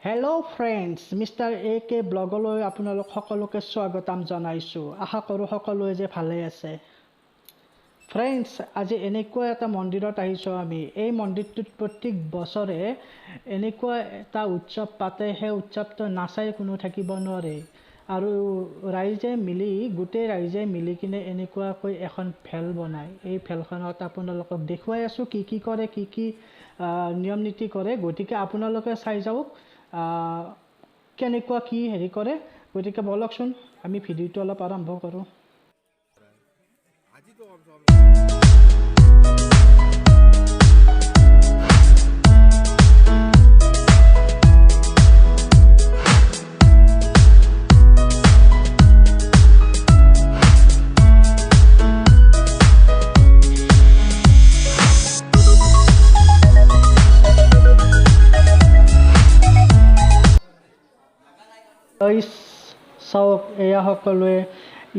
Hello friends, Mr. AK ব্লগলৈ আপোনালোক সকলোকে স্বাগতম জনাইছো। আশা কৰো সকলোৱে যে ভালে আছে। Friends, আজি এনেকুৱা এটা মন্দিৰত আহিছো আমি। এই মন্দিৰটোত প্ৰত্যেক বছৰে এনেকুৱা এটা উৎসৱ পাতে, সেই উৎসৱটো নাচাই কোনো থাকিব নোৱাৰে। আৰু গোটেই ৰাইজে মিলি কিনে এনেকুৱাকৈ এখন ভেল বনায়। এই ভেলখনত আপোনালোকক দেখুৱাই আছো কি কৰে, কি নিয়ম নীতি কৰে। গতিকে আপোনালোকে চাই যাওক কেনেকুৱা কি হেৰি কৰে। গতিকে বলকচোন আমি ভিডিঅ'টো অলপ আৰম্ভ কৰোঁ। চাওক, এয়া সকলোৱে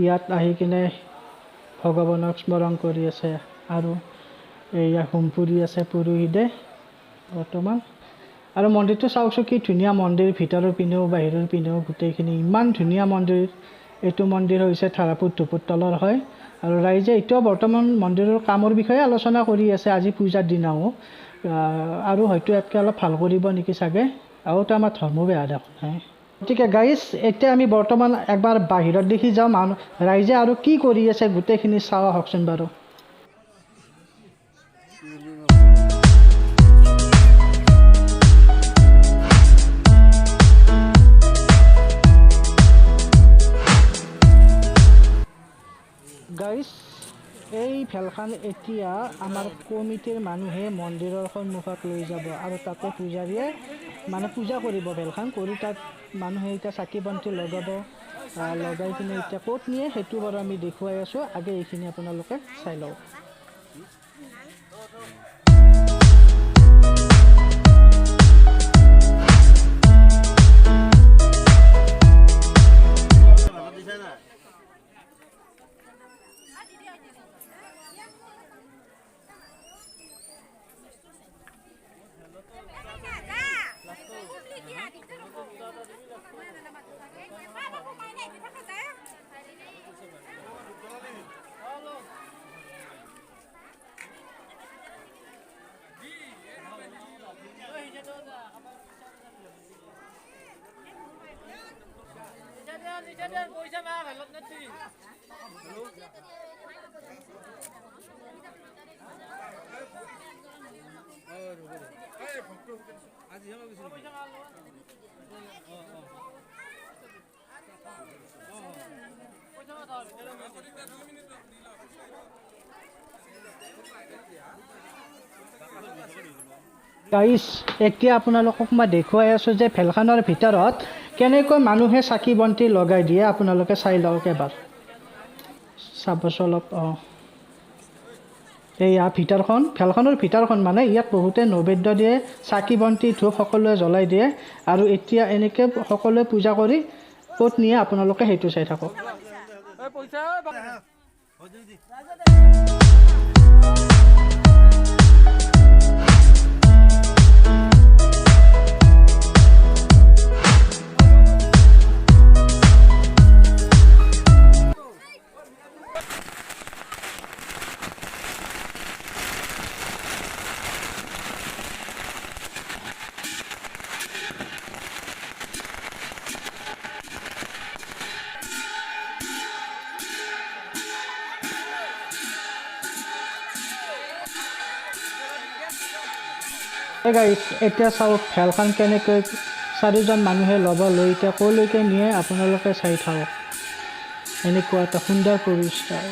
ইয়াত আহি কিনে ভগৱানক স্মৰণ কৰি আছে আৰু এয়া হোম পুৰি আছে পুৰোহিতে বৰ্তমান। আৰু মন্দিৰটো চাওকচোন কি ধুনীয়া মন্দিৰ, ভিতৰৰ পিনেও বাহিৰৰ পিনেও গোটেইখিনি ইমান ধুনীয়া মন্দিৰ। এইটো মন্দিৰ হৈছে ধাৰাপুৰ ধুপুৰ তলৰ হয়। আৰু ৰাইজে এতিয়াও বৰ্তমান মন্দিৰৰ কামৰ বিষয়ে আলোচনা কৰি আছে, আজি পূজাৰ দিনাও। আৰু হয়তো ইয়াতকৈ অলপ ভাল কৰিব নেকি চাগে। আৰু তো আমাৰ ধৰ্ম বেয়া দেখোন হয়। গতিকে গাইজ, এতিয়া আমি বৰ্তমান একবাৰ বাহিৰত দেখি যাওঁ ৰাইজে আৰু কি কৰি আছে গোটেইখিনি চাওঁ আহকচোন বাৰু। গাইজ, এই ভেলখন এতিয়া আমাৰ কমিটিৰ মানুহে মন্দিৰৰ সন্মুখত লৈ যাব আৰু তাতে পূজাৰীয়ে পূজা কৰিব। ভেলখন কৰি তাত মানুহে এতিয়া চাকি বন্তি লগাব। লগাই কিনে এতিয়া ক'ত নিয়ে সেইটো বাৰু আমি দেখুৱাই আছোঁ। আগে এইখিনি আপোনালোকে চাই লওক। গাইজ, এতিয়া আপোনালোকক মই দেখুৱাই আছোঁ যে ভেলখনৰ ভিতৰত কেনেকৈ মানুহে চাকি বন্তি লগাই দিয়ে। আপোনালোকে চাই লওক এবাৰ, চাবচোন অলপ। এয়া ভেলখনৰ ভিতৰখন ইয়াত বহুতে নৈবেদ্য দিয়ে, চাকি বন্তি ধূপ সকলোৱে জ্বলাই দিয়ে। আৰু এতিয়া এনেকৈ সকলোৱে পূজা কৰি ক'ত নিয়ে আপোনালোকে সেইটো চাই থাকক। গাইজ, এতিয়া চাওক ভেলখন কেনেকৈ চাৰিজন মানুহে ল'ব লৈ এতিয়া ক'লৈকে নিয়ে আপোনালোকে চাই থাকক। এনেকুৱা এটা সুন্দৰ পৰিষ্কাৰ।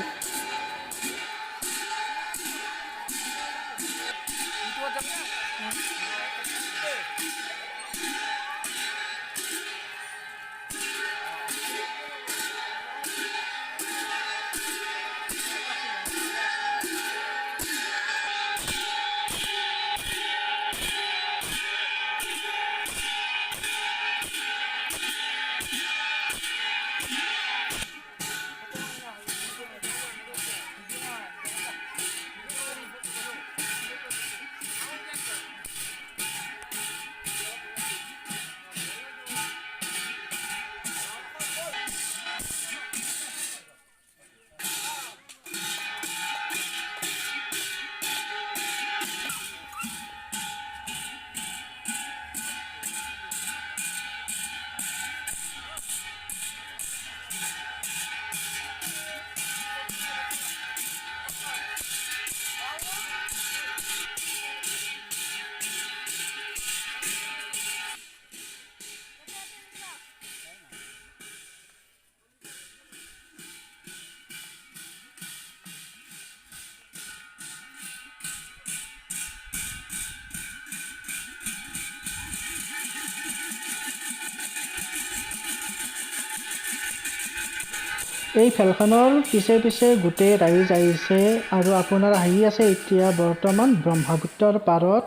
এই ফেলখনৰ পিছে পিছে গোটেই ৰাইজ আহিছে আৰু আপোনাৰ আহি আছে এতিয়া বৰ্তমান ব্ৰহ্মপুত্ৰৰ পাৰত,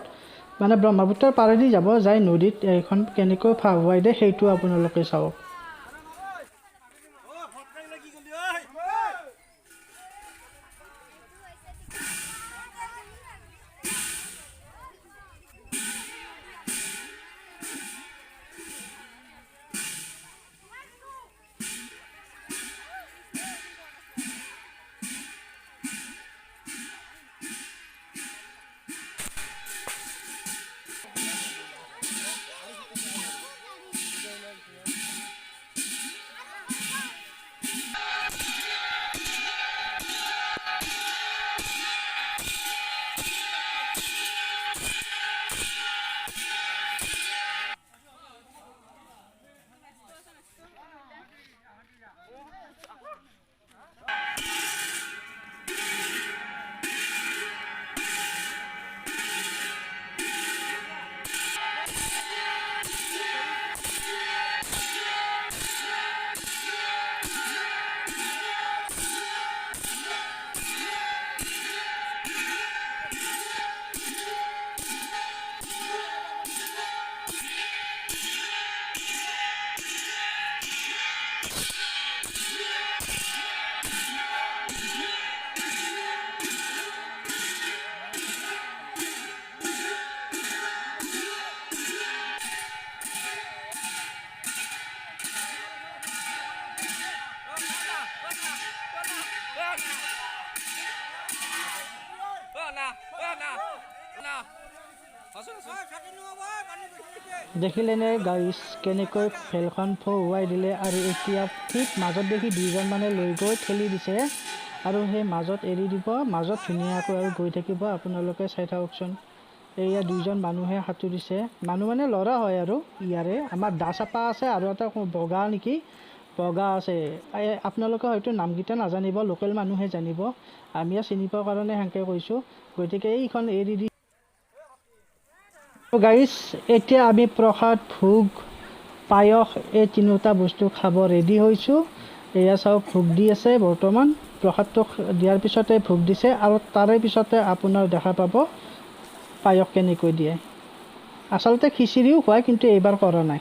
মানে ব্ৰহ্মপুত্ৰৰ পাৰেদি যাব, যাই নদীত এইখন কেনেকৈ ফাহুৱাই দিয়ে সেইটো আপোনালোকে চাওক। দেখিলেনে গাইজ কেনেকৈ ফেলখন ফহুৱাই দিলে, আৰু এতিয়া ঠিক মাজত দেখি দুইজন মানে লৈ গৈ ঠেলি দিছে আৰু সেই মাজত এৰি দিব, মাজত ধুনীয়াকৈ আৰু গৈ থাকিব। আপোনালোকে চাই থাককচোন, এয়া দুইজন মানুহে সাঁতুৰিছে, মানুহ মানে ল'ৰা হয় আৰু ইয়াৰে আমাৰ দা চাপা আছে আৰু এটা বগা নেকি, বগা আছে। আপোনালোকে হয়তো নামকেইটা নাজানিব, লোকেল মানুহে জানিব, আমিও চিনি পোৱাৰ কাৰণে সেনেকৈ কৈছোঁ। গতিকে এইখন এৰি দি গাইজ এতিয়া আমি প্ৰসাদ, ভোগ, পায়স এই তিনিওটা বস্তু খাব ৰেডি হৈছোঁ। এয়া চাওক ভোগ দি আছে বৰ্তমান, প্ৰসাদটো দিয়াৰ পিছতে ভোগ দিছে আৰু তাৰে পিছতে আপোনাৰ দেখা পাব পায়স কেনেকৈ দিয়ে। আচলতে খিচিৰিও খুৱায়, কিন্তু এইবাৰ কৰা নাই।